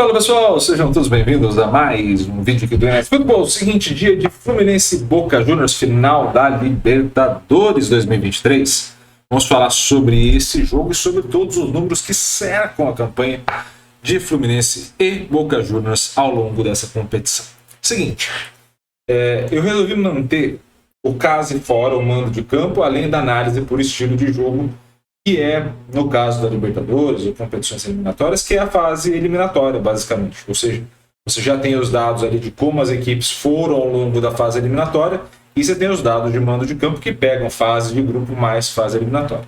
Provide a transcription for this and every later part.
Fala pessoal, sejam todos bem-vindos a mais um vídeo aqui do NF Futebol. Seguinte dia de Fluminense e Boca Juniors, final da Libertadores 2023. Vamos falar sobre esse jogo e sobre todos os números que cercam a campanha de Fluminense e Boca Juniors ao longo dessa competição. Seguinte, eu resolvi manter o caso fora, o mando de campo, além da análise por estilo de jogo, que é, no caso da Libertadores ou competições eliminatórias, que é a fase eliminatória, basicamente. Ou seja, você já tem os dados ali de como as equipes foram ao longo da fase eliminatória e você tem os dados de mando de campo que pegam fase de grupo mais fase eliminatória.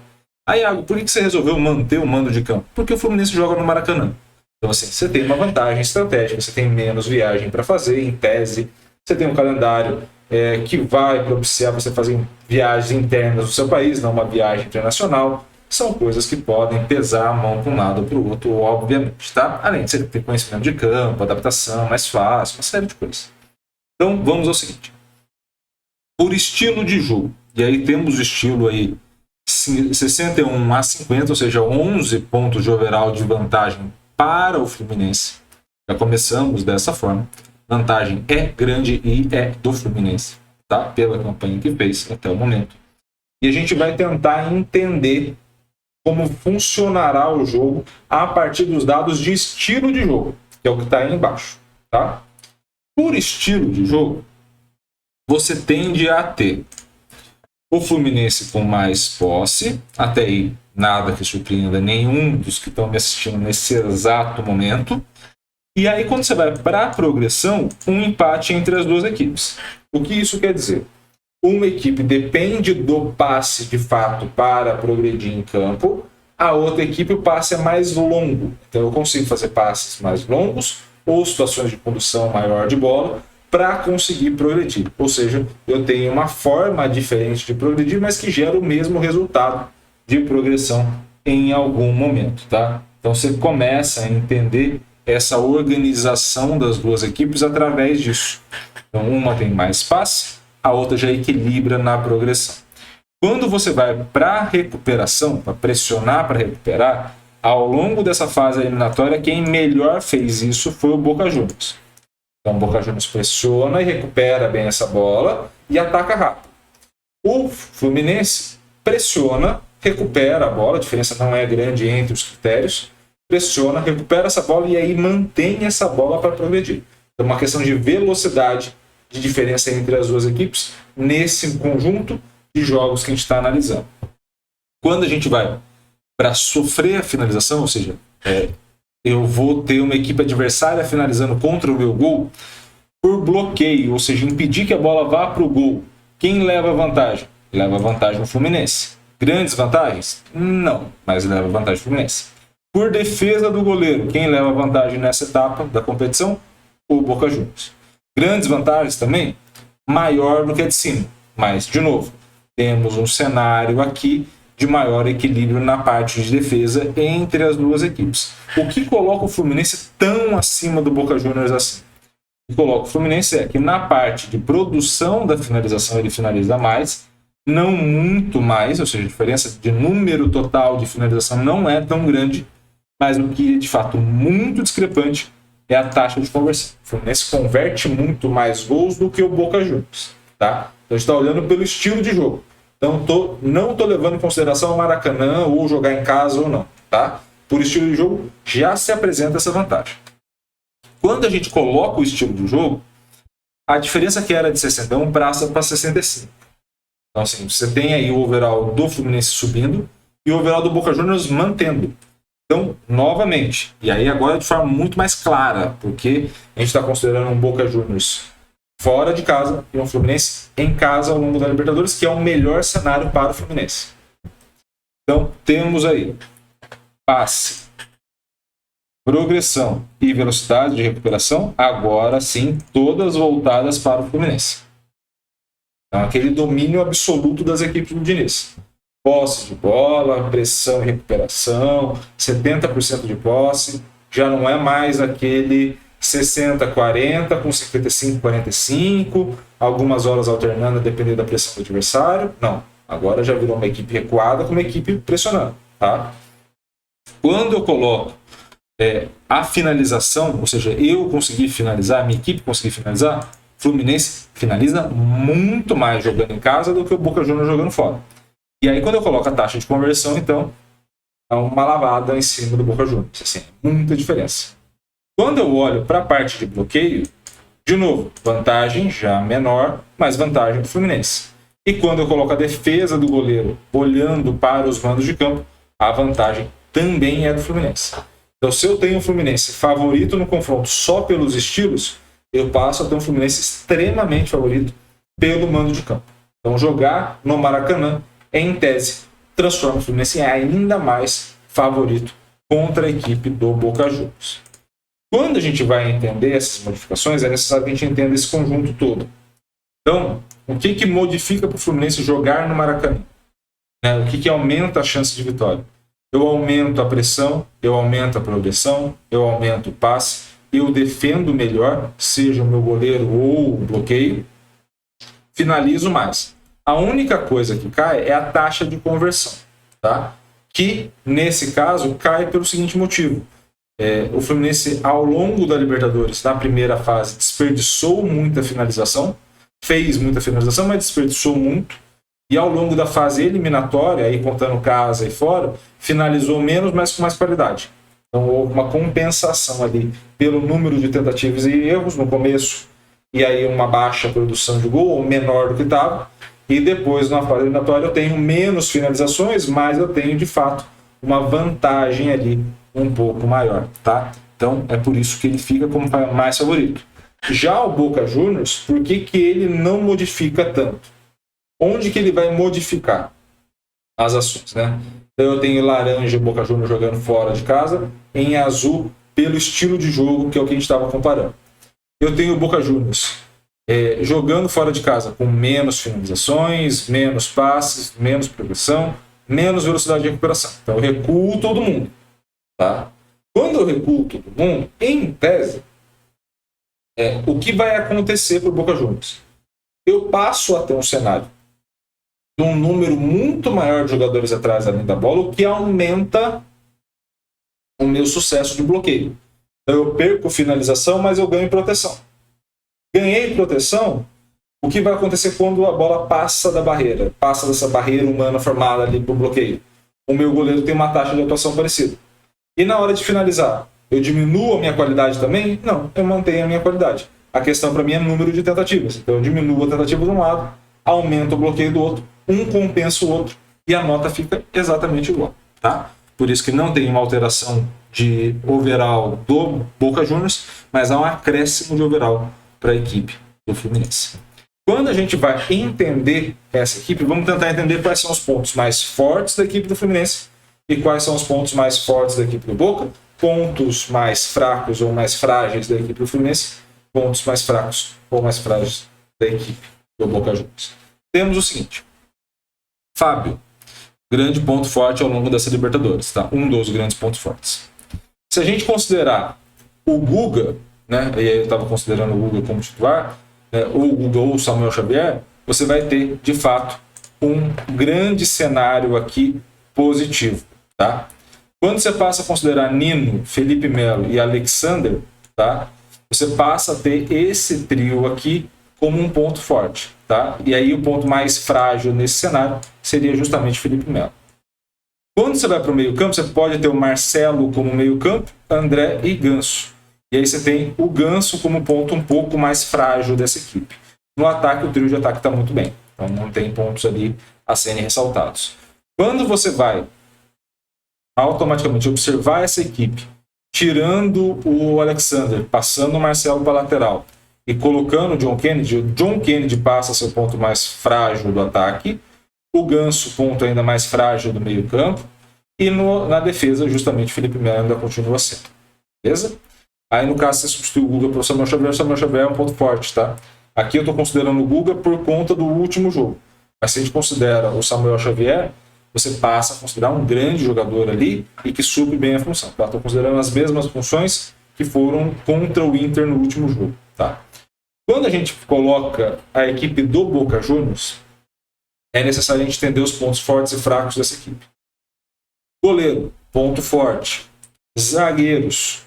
Aí, Iago, por que você resolveu manter o mando de campo? Porque o Fluminense joga no Maracanã. Então, assim, você tem uma vantagem estratégica, você tem menos viagem para fazer, em tese, você tem um calendário que vai propiciar você fazer viagens internas do seu país, não uma viagem internacional. São coisas que podem pesar a mão para um lado ou para o outro, obviamente, tá? Além de você ter conhecimento de campo, adaptação mais fácil, uma série de coisas. Então, vamos ao seguinte. Por estilo de jogo, e aí temos o estilo aí 61 a 50, ou seja, 11 pontos de overall de vantagem para o Fluminense. Já começamos dessa forma. Vantagem é grande e é do Fluminense, tá? Pela campanha que fez até o momento. E a gente vai tentar entender como funcionará o jogo a partir dos dados de estilo de jogo, que é o que está aí embaixo, tá? Por estilo de jogo, você tende a ter o Fluminense com mais posse, até aí nada que surpreenda nenhum dos que estão me assistindo nesse exato momento, e aí quando você vai para a progressão, um empate entre as duas equipes. O que isso quer dizer? Uma equipe depende do passe de fato para progredir em campo, a outra equipe o passe é mais longo. Então eu consigo fazer passes mais longos ou situações de condução maior de bola para conseguir progredir. Ou seja, eu tenho uma forma diferente de progredir, mas que gera o mesmo resultado de progressão em algum momento, tá? Então você começa a entender essa organização das duas equipes através disso. Então uma tem mais passe, a outra já equilibra na progressão. Quando você vai para a recuperação, para pressionar para recuperar, ao longo dessa fase eliminatória, quem melhor fez isso foi o Boca Juniors. Então o Boca Juniors pressiona e recupera bem essa bola e ataca rápido. O Fluminense pressiona, recupera a bola, a diferença não é grande entre os critérios, pressiona, recupera essa bola e aí mantém essa bola para progredir. É uma questão de velocidade, de diferença entre as duas equipes nesse conjunto de jogos que a gente está analisando. Quando a gente vai para sofrer a finalização, ou seja, eu vou ter uma equipe adversária finalizando contra o meu gol por bloqueio, ou seja, impedir que a bola vá para o gol. Quem leva a vantagem? Leva a vantagem o Fluminense. Grandes vantagens? Não, mas leva a vantagem o Fluminense. Por defesa do goleiro, quem leva a vantagem nessa etapa da competição? O Boca Juniors. Grandes vantagens também, maior do que a de cima. Mas, de novo, temos um cenário aqui de maior equilíbrio na parte de defesa entre as duas equipes. O que coloca o Fluminense tão acima do Boca Juniors assim? O que coloca o Fluminense é que na parte de produção da finalização ele finaliza mais, não muito mais, ou seja, a diferença de número total de finalização não é tão grande, mas o que é de fato muito discrepante é a taxa de conversão. O Fluminense converte muito mais gols do que o Boca Juniors, tá? Então a gente está olhando pelo estilo de jogo. Então não estou levando em consideração o Maracanã ou jogar em casa ou não, tá? Por estilo de jogo já se apresenta essa vantagem. Quando a gente coloca o estilo de jogo, a diferença que era de 61 passa para 65. Então assim, você tem aí o overall do Fluminense subindo e o overall do Boca Juniors mantendo. Então, novamente, e aí agora de forma muito mais clara, porque a gente está considerando um Boca Juniors fora de casa e um Fluminense em casa ao longo da Libertadores, que é o melhor cenário para o Fluminense. Então, temos aí passe, progressão e velocidade de recuperação, agora sim, todas voltadas para o Fluminense. Então, aquele domínio absoluto das equipes do Diniz. Posse de bola, pressão e recuperação, 70% de posse, já não é mais aquele 60-40 com 55-45, algumas horas alternando dependendo da pressão do adversário. Não, agora já virou uma equipe recuada com uma equipe pressionando, tá? Quando eu coloco a finalização, ou seja, eu consegui finalizar, a minha equipe conseguir finalizar, o Fluminense finaliza muito mais jogando em casa do que o Boca Juniors jogando fora. E aí quando eu coloco a taxa de conversão, então, é uma lavada em cima do Boca Juniors. Assim, muita diferença. Quando eu olho para a parte de bloqueio, de novo, vantagem já menor, mas vantagem do Fluminense. E quando eu coloco a defesa do goleiro olhando para os mandos de campo, a vantagem também é do Fluminense. Então, se eu tenho um Fluminense favorito no confronto só pelos estilos, eu passo a ter um Fluminense extremamente favorito pelo mando de campo. Então, jogar no Maracanã, em tese, transforma o Fluminense em ainda mais favorito contra a equipe do Boca Juniors. Quando a gente vai entender essas modificações, é necessário que a gente entenda esse conjunto todo. Então, o que modifica para o Fluminense jogar no Maracanã? O que aumenta a chance de vitória? Eu aumento a pressão, eu aumento a progressão, eu aumento o passe, eu defendo melhor, seja o meu goleiro ou o bloqueio, finalizo mais. A única coisa que cai é a taxa de conversão, tá? Que, nesse caso, cai pelo seguinte motivo. O Fluminense, ao longo da Libertadores, na primeira fase, desperdiçou muita finalização, fez muita finalização, mas desperdiçou muito. E ao longo da fase eliminatória, aí contando casa e fora, finalizou menos, mas com mais qualidade. Então houve uma compensação ali pelo número de tentativas e erros no começo, e aí uma baixa produção de gol, ou menor do que estava. E depois, na fase eliminatória, eu tenho menos finalizações, mas eu tenho, de fato, uma vantagem ali um pouco maior, tá? Então é por isso que ele fica como mais favorito. Já o Boca Juniors, por que ele não modifica tanto? Onde que ele vai modificar as ações, né? Então eu tenho laranja e Boca Juniors jogando fora de casa, em azul pelo estilo de jogo, que é o que a gente estava comparando. Eu tenho o Boca Juniors jogando fora de casa com menos finalizações, menos passes, menos progressão, menos velocidade de recuperação. Então eu recuo todo mundo, tá? Quando eu recuo todo mundo, em tese, o que vai acontecer para o Boca Juniors? Eu passo a ter um cenário de um número muito maior de jogadores atrás da linha da bola, o que aumenta o meu sucesso de bloqueio. Então eu perco finalização, mas eu ganho proteção. Ganhei proteção, o que vai acontecer quando a bola passa da barreira? Passa dessa barreira humana formada ali para o bloqueio. O meu goleiro tem uma taxa de atuação parecida. E na hora de finalizar, eu diminuo a minha qualidade também? Não, eu mantenho a minha qualidade. A questão para mim é número de tentativas. Então eu diminuo a tentativa de um lado, aumento o bloqueio do outro, um compensa o outro e a nota fica exatamente igual, tá? Por isso que não tem uma alteração de overall do Boca Juniors, mas há um acréscimo de overall para a equipe do Fluminense. Quando a gente vai entender essa equipe, vamos tentar entender quais são os pontos mais fortes da equipe do Fluminense e quais são os pontos mais fortes da equipe do Boca, pontos mais fracos ou mais frágeis da equipe do Fluminense, pontos mais fracos ou mais frágeis da equipe do Boca Juniors. Temos o seguinte: Fábio, grande ponto forte ao longo dessa Libertadores, tá? Um dos grandes pontos fortes. Se a gente considerar o Guga, né? E aí eu estava considerando o Guga como titular, ou o Guga ou o Samuel Xavier, você vai ter, de fato, um grande cenário aqui positivo, tá? Quando você passa a considerar Nino, Felipe Melo e Alexander, tá? Você passa a ter esse trio aqui como um ponto forte, tá? E aí o ponto mais frágil nesse cenário seria justamente Felipe Melo. Quando você vai para o meio-campo, você pode ter o Marcelo como meio-campo, André e Ganso. E aí você tem o Ganso como ponto um pouco mais frágil dessa equipe. No ataque, o trio de ataque está muito bem. Então não tem pontos ali a serem ressaltados. Quando você vai automaticamente observar essa equipe, tirando o Alexander, passando o Marcelo para a lateral e colocando o John Kennedy passa a ser o ponto mais frágil do ataque, o Ganso, ponto ainda mais frágil do meio campo, e na defesa, justamente, Felipe Melo ainda continua sendo. Beleza? Aí, no caso, você substitui o Guga para o Samuel Xavier é um ponto forte, tá? Aqui eu estou considerando o Guga por conta do último jogo. Mas se a gente considera o Samuel Xavier, você passa a considerar um grande jogador ali e que supre bem a função. Tá? Estou considerando as mesmas funções que foram contra o Inter no último jogo. Tá? Quando a gente coloca a equipe do Boca Juniors, é necessário a gente entender os pontos fortes e fracos dessa equipe. Goleiro, ponto forte. Zagueiros,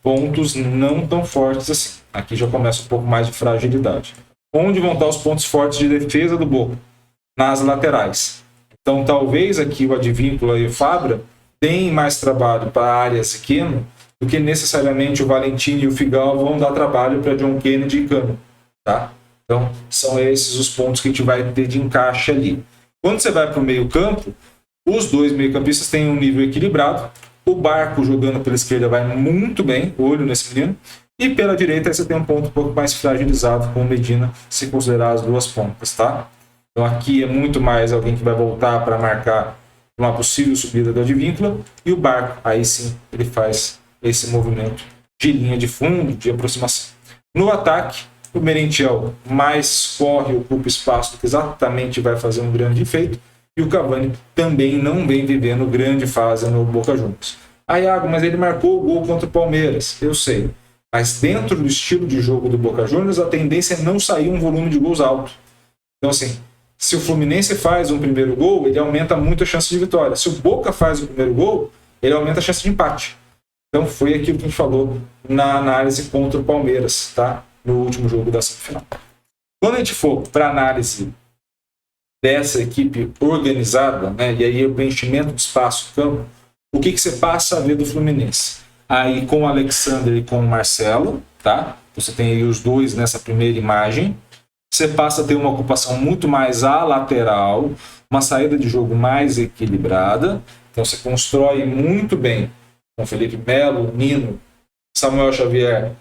pontos não tão fortes assim. Aqui já começa um pouco mais de fragilidade. Onde vão estar os pontos fortes de defesa do Boca? Nas laterais. Então, talvez aqui o Advíncula e o Fabra deem mais trabalho para Arias e Keno do que necessariamente o Valentini e o Figal vão dar trabalho para John Kennedy e Cano. Tá? Então, são esses os pontos que a gente vai ter de encaixe ali. Quando você vai para o meio-campo, os dois meio-campistas têm um nível equilibrado. O Barco jogando pela esquerda vai muito bem, olho nesse menino. E pela direita você tem um ponto um pouco mais fragilizado com o Medina, se considerar as duas pontas, tá? Então aqui é muito mais alguém que vai voltar para marcar uma possível subida do Advíncula. E o Barco, aí sim, ele faz esse movimento de linha de fundo, de aproximação. No ataque, o Merentiel mais corre, ocupa espaço do que exatamente vai fazer um grande efeito. E o Cavani também não vem vivendo grande fase no Boca Juniors. Ah, Iago, mas ele marcou o gol contra o Palmeiras. Eu sei. Mas dentro do estilo de jogo do Boca Juniors, a tendência é não sair um volume de gols alto. Então, assim, se o Fluminense faz um primeiro gol, ele aumenta muito a chance de vitória. Se o Boca faz o primeiro gol, ele aumenta a chance de empate. Então, foi aquilo que a gente falou na análise contra o Palmeiras, tá? No último jogo da semifinal. Quando a gente for para a análise dessa equipe organizada, né, e aí o preenchimento do espaço do campo, o que você passa a ver do Fluminense? Aí com o Alexander e com o Marcelo, tá? Você tem aí os dois nessa primeira imagem. Você passa a ter uma ocupação muito mais à lateral, uma saída de jogo mais equilibrada. Então você constrói muito bem com Felipe Melo, Nino, Samuel Xavier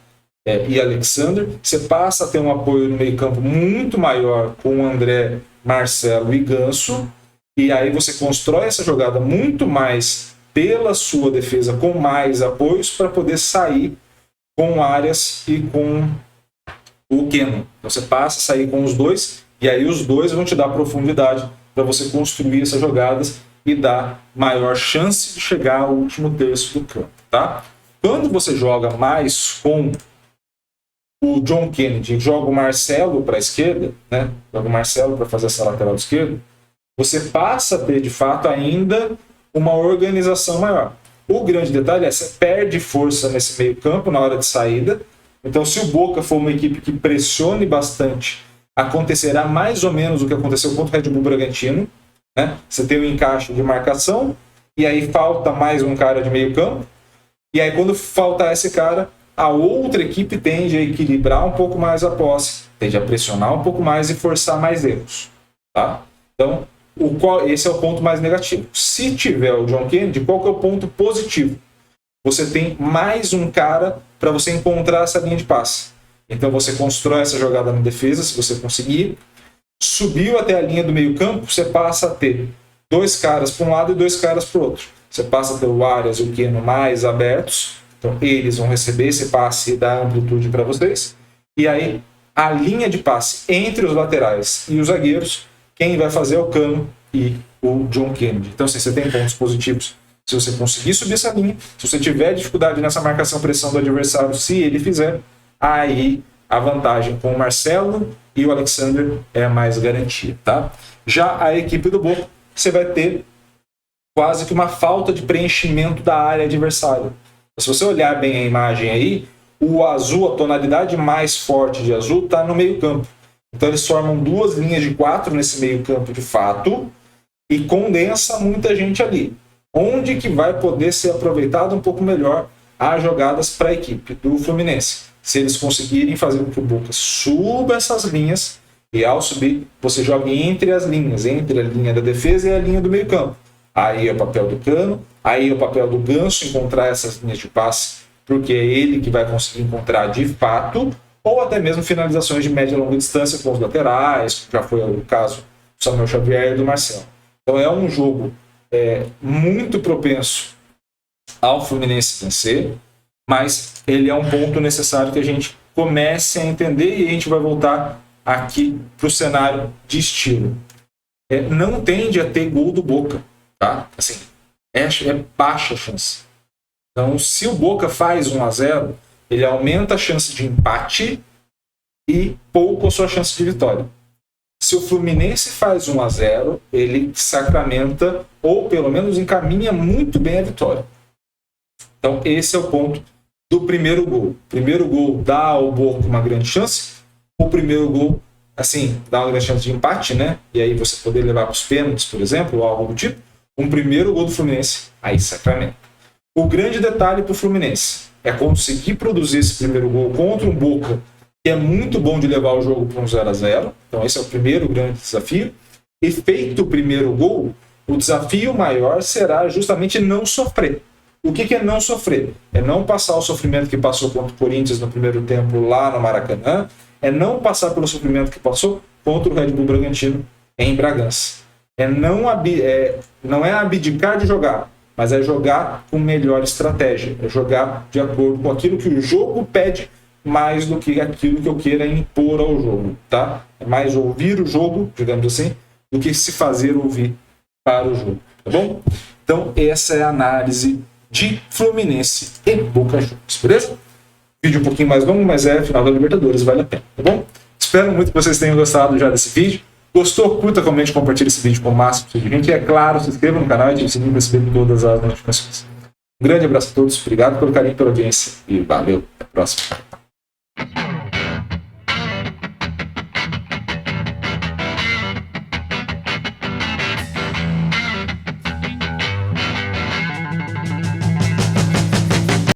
e Alexander. Você passa a ter um apoio no meio-campo muito maior com o André, Marcelo e Ganso. E aí você constrói essa jogada muito mais pela sua defesa, com mais apoios, para poder sair com Arias e com o Keno. Então você passa a sair com os dois, e aí os dois vão te dar profundidade para você construir essas jogadas e dar maior chance de chegar ao último terço do campo. Tá? Quando você joga mais com o John Kennedy, joga o Marcelo para a esquerda, né? Joga o Marcelo para fazer essa lateral esquerda, você passa a ter de fato ainda uma organização maior. O grande detalhe é que você perde força nesse meio campo na hora de saída. Então, se o Boca for uma equipe que pressione bastante, acontecerá mais ou menos o que aconteceu contra o Red Bull Bragantino. Né? Você tem um encaixe de marcação, e aí falta mais um cara de meio campo. E aí, quando faltar esse cara, a outra equipe tende a equilibrar um pouco mais a posse, tende a pressionar um pouco mais e forçar mais erros. Tá? Então, esse é o ponto mais negativo. Se tiver o John Kennedy, qual que é o ponto positivo? Você tem mais um cara para você encontrar essa linha de passe. Então você constrói essa jogada na defesa, se você conseguir. Subiu até a linha do meio campo, você passa a ter dois caras para um lado e dois caras para o outro. Você passa a ter o Arias e o Keno mais abertos. Então eles vão receber esse passe e dar amplitude para vocês. E aí a linha de passe entre os laterais e os zagueiros, quem vai fazer é o Cano e o John Kennedy. Então assim, você tem pontos positivos se você conseguir subir essa linha. Se você tiver dificuldade nessa marcação-pressão do adversário, se ele fizer, aí a vantagem com o Marcelo e o Alexander é mais garantia. Tá? Já a equipe do Boca, você vai ter quase que uma falta de preenchimento da área adversária. Se você olhar bem a imagem aí, o azul, a tonalidade mais forte de azul, está no meio campo. Então eles formam duas linhas de 4 nesse meio campo de fato e condensa muita gente ali. Onde que vai poder ser aproveitado um pouco melhor as jogadas para a equipe do Fluminense. Se eles conseguirem fazer com que o Boca suba essas linhas, e ao subir, você joga entre as linhas, entre a linha da defesa e a linha do meio campo. Aí é o papel do Cano, aí é o papel do Ganso encontrar essas linhas de passe, porque é ele que vai conseguir encontrar de fato, ou até mesmo finalizações de média e longa distância com os laterais, já foi o caso do Samuel Xavier e do Marcelo. Então é um jogo muito propenso ao Fluminense vencer, mas ele é um ponto necessário que a gente comece a entender, e a gente vai voltar aqui para o cenário de estilo. Não tende a ter gol do Boca, tá? Assim, é baixa a chance. Então, se o Boca faz 1-0, ele aumenta a chance de empate e pouco a sua chance de vitória. Se o Fluminense faz 1-0, ele sacramenta, ou pelo menos encaminha muito bem a vitória. Então esse é o ponto do primeiro gol. O primeiro gol dá ao Boca uma grande chance. O primeiro gol, assim, dá uma grande chance de empate, né? E aí você poder levar para os pênaltis, por exemplo, ou algo do tipo. Um primeiro gol do Fluminense, aí sacramento. O grande detalhe para o Fluminense é conseguir produzir esse primeiro gol contra um Boca que é muito bom de levar o jogo para um 0-0. Então esse é o primeiro grande desafio. E feito o primeiro gol, o desafio maior será justamente não sofrer. O que é não sofrer? É não passar o sofrimento que passou contra o Corinthians no primeiro tempo lá no Maracanã, é não passar pelo sofrimento que passou contra o Red Bull Bragantino em Bragança. Não é abdicar de jogar, mas é jogar com melhor estratégia, é jogar de acordo com aquilo que o jogo pede, mais do que aquilo que eu queira impor ao jogo, tá? É mais ouvir o jogo, digamos assim, do que se fazer ouvir para o jogo, tá bom? Então essa é a análise de Fluminense e Boca Juniors, beleza? Vídeo um pouquinho mais longo, mas é final da Libertadores, vale a pena, tá bom? Espero muito que vocês tenham gostado já desse vídeo. Gostou? Curta, comente, compartilhe esse vídeo com o máximo de gente. E é claro, se inscreva no canal e ative o sininho para receber todas as notificações. Um grande abraço a todos, obrigado pelo carinho e pela audiência e valeu, até a próxima.